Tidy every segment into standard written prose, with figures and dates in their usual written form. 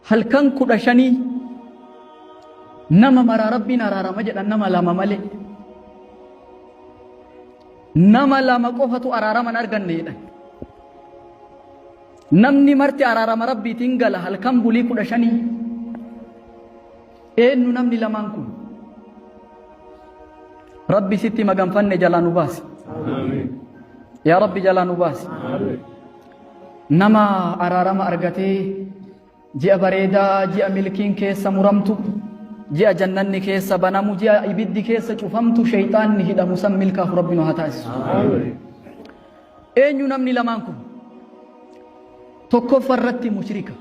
هل كان كدشني نما مرا ربنا رارا مجد نما لما ملي نما لما قفة أرارا من أرغن نيدا نمني مرتي أرارا مربي تنقل هل كان بولي كدشني إنو نمني لما نكون ربي ستي مقام فن جلانو باس آمين يا ربي جلانو باس آمين نما أرارا ما أرغتي جاء بريدا جاء ملكين كيسا مرمتو جاء جنن كيسا بنامو جاء إبد كيسا شفمتو شيطان نهدا مسمى الكاف ربنا هتاس أين نمني لمانكم توقف فرت مشركة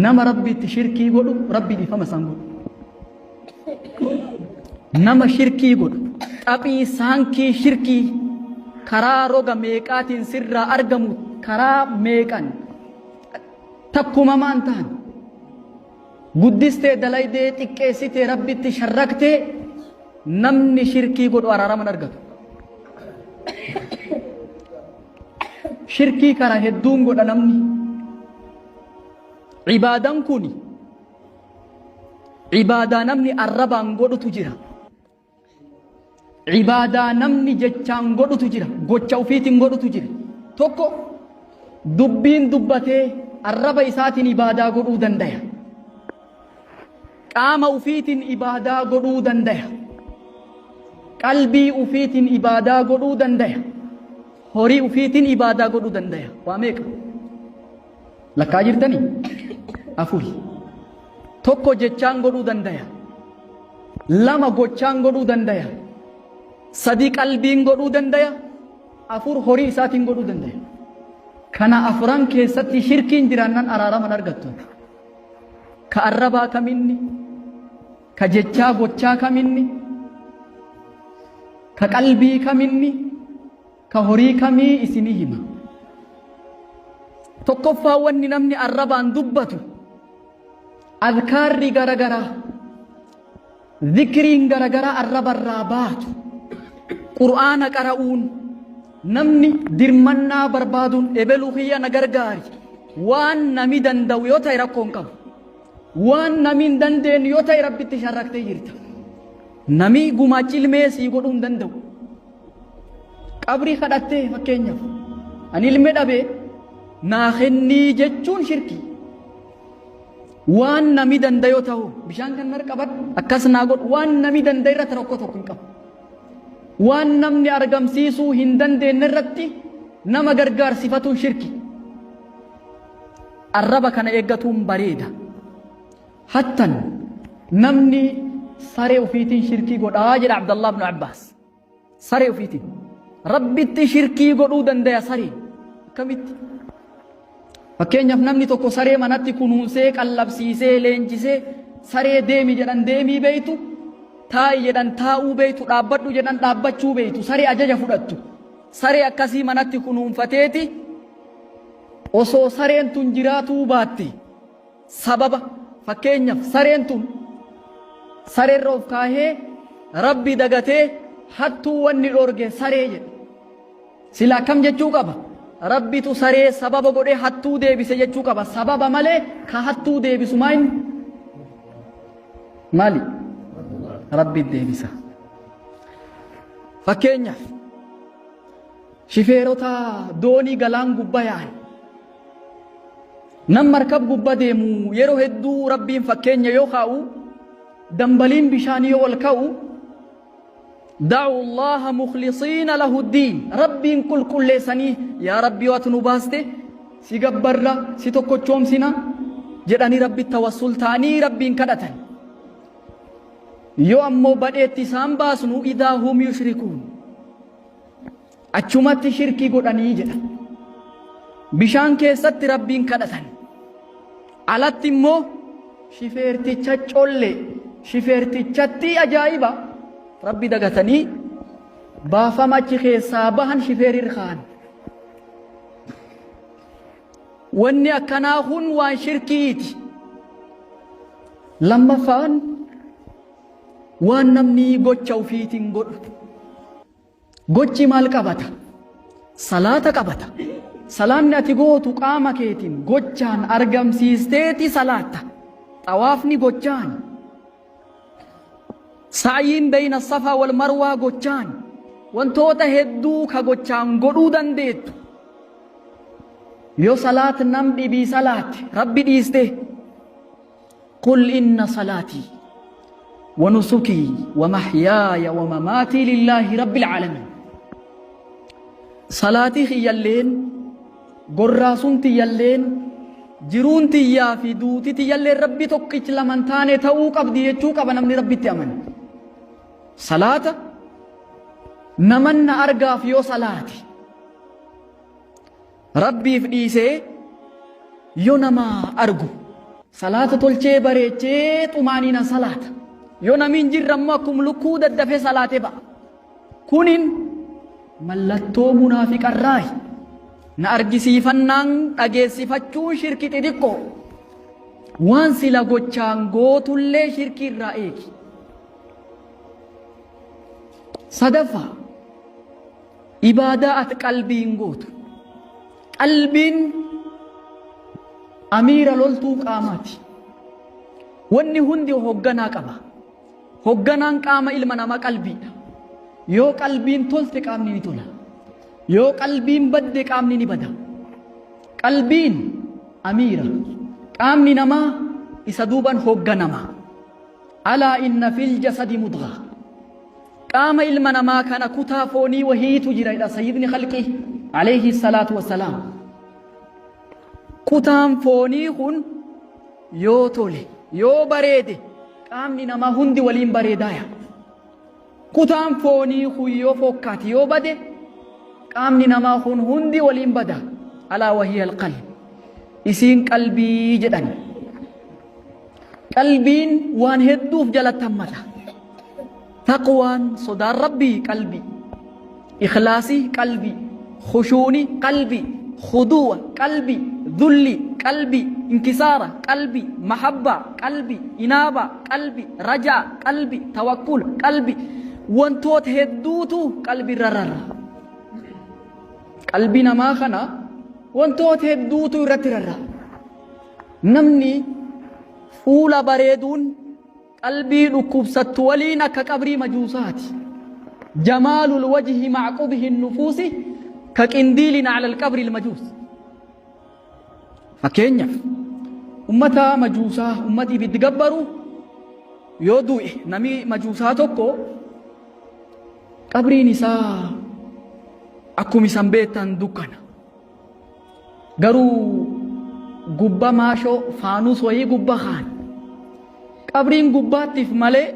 نما ربي تشركي قولوا ربي دي فما سانقول نما شركي قولوا أبي سانكي شركي كرا روغا ميقات سر أرغمو كرا ميقان تقوم ما أنتان قدست دلايدة تكيسيت ربي تشركت نمني شركي قد وارارا من أرغب شركي كرا هدون قد نمني عبادان كوني عبادة نمني الربان قد تجرى عبادة نمني جتشان قد تجرى قد شوفيتين قد تجرى توكو دبين دبته الرب إساتين إبادة قدو دندها قام أفيتين إبادة قدو دندها قلبي أفيتين إبادة قدو دندها هوري أفيتين إبادة قدو دندها واميك لكا جرتني أفوري توكو جتشان قدو دندها لما قدشان قدو دندها صديق قلبين قدو دندها أفور هوري إساتين قدو دندها كنا أفران كيستي شركين جرانان أرارا من أرغتو كأربا كميني كججا غوچا كميني كقلبي كميني كهوري كمي إسنيهما تقفا وني نمني أربان دبتو أذكار غرغرا ذكرين غرغرا أربا الرابات قرآن قرؤون namni dirmannaa barbaaduun ebeluu kiyya na gargaari waan nami danda'u yoo ta'e rakkoon qabu waan nami hin dandeenye yoo ta'e rabbitti sharraktee jirta nami gumaachi ilmee sii godhuu hin danda'u qabrii kadhattee fakkeenyaaf ani ilmee dhabee naa kennii jechuun shirkii waan nami danda'u yoo ta'u bishaan kan nar qabadhu akkas naa godhu waan nami danda'u irratti rakkoo tokko hin qabu waan namni argamsiisuu hin dandeenye irratti nama gargaarsifatuun shirki arraba kana eeggatuun bareeda hattan namni saree ufiitiin shirkii godhaa jedha Abdallah ibn Abbas saree ufiitiin rabbitti shirkii godhuu dandaya saree akkamitti fakkeenyaaf namni tokko saree manatti kunuunsee qallabsiisee leenjisee saree deemi jedhan deemii beeytu taa'ii jedhan taa'uu beeytu dhaabbadhu jedhan dhaabbachuu beeytu saree ajaja fudhattu saree akkasii manatti kunuunfateeti osoo sareen tun jiraatuu baatte sababa fakkeenyaaf sareen tun sareerra of kaahee rabbi dagatee hattuu wanni dhorge saree jedha sila akkam jechuu qaba rabbitu saree sababa godhee hattuu deebise jechuu qaba sababa malee ka hattuu deebisu maali ربي الديبسة فكينيا شفيروتا دوني غلان قبايان نم مركب قبا ديمو يرو هدو ربي فكينيا يوخاو دنبالين بشاني يولكاو دعوا الله مخلصين له الدين ربي كل سني يا ربي واتنو باسته سيقبر سيتوكو چومسنا جداني ربي التوسل تاني ربي كدتن yoo ammoo badheetti isaan baasnu idaa hum yushrikuun achumatti shirkii godhanii jedha bishaan keessatti rabbiin kadhatan alatti immoo shifeerticha colle shifeertichatti ajaa'iba rabbi dagatanii baafama achi keessaa bahan shifeerir kaan wanni akkanaa kun waan shirkiiti lammaffaan waan namni gocha ufiitiin godhu gochi maal qabata salaata qabata salaamni ati gootu qaama keetiin gochaan argamsiisteeti salaata xawaafni gochaan sa'yiin bayna safaa wal marwaa gochaan wantoota hedduu ka gochaan godhuu dandeettu yoo salaat nam dhibii salaati rabbi dhiiste qul inna salaatii ونسكي ومحياي ومماتي لله رب العالمين صلاتي خيالين قراسونتي يالين جرونتي يا في دوتي يالين ربي توقيت لمن تاني توق أبدي يتوق أبنا من ربي تأمن صلاة نمن أرقى فيو صلاتي ربي في إيسي يونما أرقو صلاة تلچه بريچه تمانينا صلاة yoo namiin jirrammoo akkuma lukkuu daddafee salaatee ba'a kunin mallattoo munaafiqarraayi na argisiifannaan dhageessifachuun shirki xixiqqoo waan sila gochaan gootullee shirki irraa eegi sadaffaa ibaadaa ati qalbiin gootu qalbiin amiira loltuu qaamaati wanni hundi hoogganaa qaba hoogganaan qaama ilma namaa qalbiidha yoo qalbiin tolte qaamni ni tola yoo qalbiin badde qaamni ni bada qalbiin amiira qaamni namaa isa duuban hoogganama alaa inna fil jasadi mudghaa qaama ilma namaa kana kutaa foonii wahiitu jira sayyidni khalqii alayhi salaatu wassalaam kutaan foonii kun yoo tole yoo bareede qaamni namaa hundi waliin bareedaaya kutaan foonii kun yoo fokkaate yoo bade qaamni namaa kun hundi waliin bada alaa wahiya alqalb isiin qalbii jedhan qalbiin waan hedduuf jalatti hammata taqwaan sodaan rabbii qalbii ikhlaasii qalbii khushuuni qalbii khuduwa qalbii ذلي قلبي انكسارة قلبي محبة قلبي إنابة قلبي رجاء قلبي توكل قلبي وانتوت هدوتو قلبي ررر قلبي نما خنا وانتوت هدوتو رترر نمني فولا بريدون قلبي لكوب ستولين كقبري مجوسات جمال الوجه مع قبه النفوس كقنديل على القبر المجوس fakkeenyaaf ummata majuusaa ummati ibiddi gabbaru yoo du'e nami majuusaa tokko qabriin isaa akkuma isan beektan dukkana garuu gubba maashoo faanuus wayii gubba kaan qabriin gubbaattiif malee